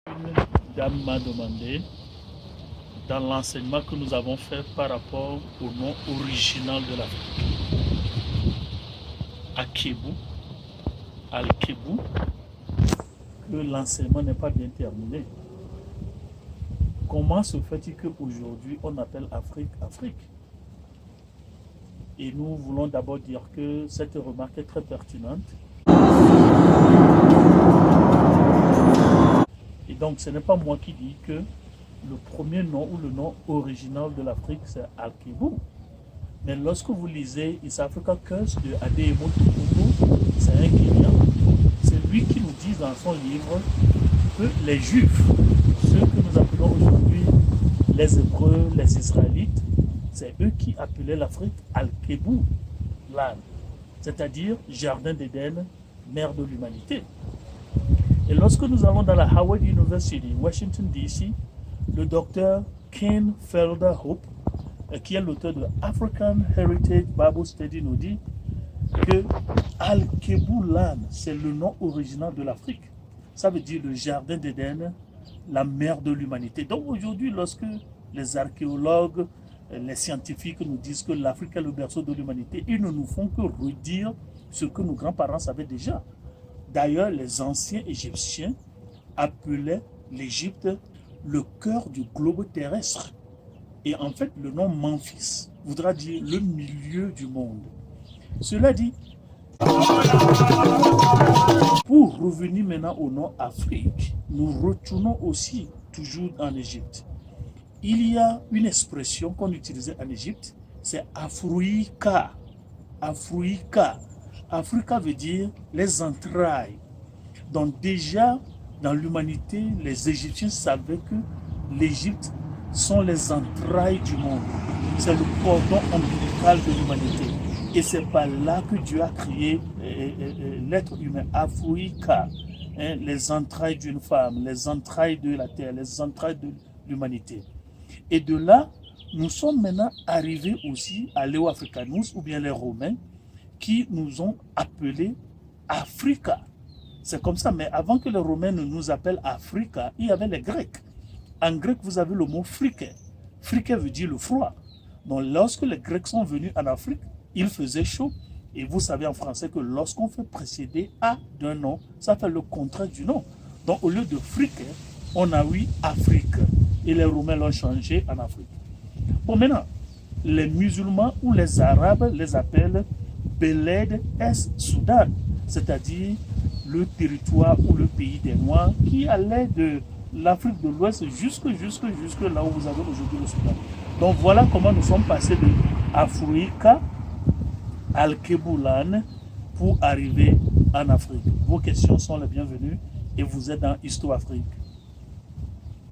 Une dame m'a demandé, dans l'enseignement que nous avons fait par rapport au nom original de l'Afrique, Akebu, Al-Kebu, que l'enseignement n'est pas bien terminé. Comment se fait-il qu'aujourd'hui on appelle Afrique Afrique? Et nous voulons d'abord dire que cette remarque est très pertinente. Et donc ce n'est pas moi qui dis que le premier nom ou le nom original de l'Afrique c'est Al-Kebu. Mais lorsque vous lisez East Africa Curse de Adeyemo Tukungu, c'est un Kenyan. C'est lui qui nous dit dans son livre que les Juifs, ceux que nous appelons aujourd'hui les Hébreux, les Israélites, c'est eux qui appelaient l'Afrique Al-Kebu Land, c'est-à-dire Jardin d'Éden, mère de l'humanité. Et lorsque nous allons dans la Howard University, Washington DC, le docteur Ken Felder Hope, qui est l'auteur de African Heritage Bible Study, nous dit que Al-Kebu Land, c'est le nom original de l'Afrique. Ça veut dire le jardin d'Éden, la mère de l'humanité. Donc aujourd'hui, lorsque les archéologues, les scientifiques nous disent que l'Afrique est le berceau de l'humanité, ils ne nous font que redire ce que nos grands-parents savaient déjà. D'ailleurs, les anciens Égyptiens appelaient l'Égypte le cœur du globe terrestre. Et en fait, le nom Memphis voudra dire le milieu du monde. Cela dit, pour revenir maintenant au nom Afrique, nous retournons aussi toujours en Égypte. Il y a une expression qu'on utilisait en Égypte, c'est Afruika. Afruika. Africa veut dire les entrailles. Donc déjà, dans l'humanité, les Égyptiens savaient que l'Égypte sont les entrailles du monde. C'est le cordon ombilical de l'humanité. Et c'est par là que Dieu a créé l'être humain, Africa, hein, les entrailles d'une femme, les entrailles de la terre, les entrailles de l'humanité. Et de là, nous sommes maintenant arrivés aussi à Léo Africanus, ou bien les Romains, qui nous ont appelés Africa. C'est comme ça, mais avant que les Romains ne nous appellent Africa, il y avait les Grecs. En grec, vous avez le mot frique. Frique veut dire le froid. Donc lorsque les Grecs sont venus en Afrique, il faisait chaud. Et vous savez en français que lorsqu'on fait précéder A d'un nom, ça fait le contraire du nom. Donc au lieu de frique, on a eu Afrique. Et les Romains l'ont changé en Afrique. Bon, maintenant, les musulmans ou les Arabes les appellent Beled es Soudan, c'est-à-dire le territoire ou le pays des Noirs qui allait de l'Afrique de l'Ouest jusque là où vous avez aujourd'hui le Soudan. Donc voilà comment nous sommes passés de Africa, Al-Kebu Land, pour arriver en Afrique. Vos questions sont les bienvenues et vous êtes dans Histoire Afrique.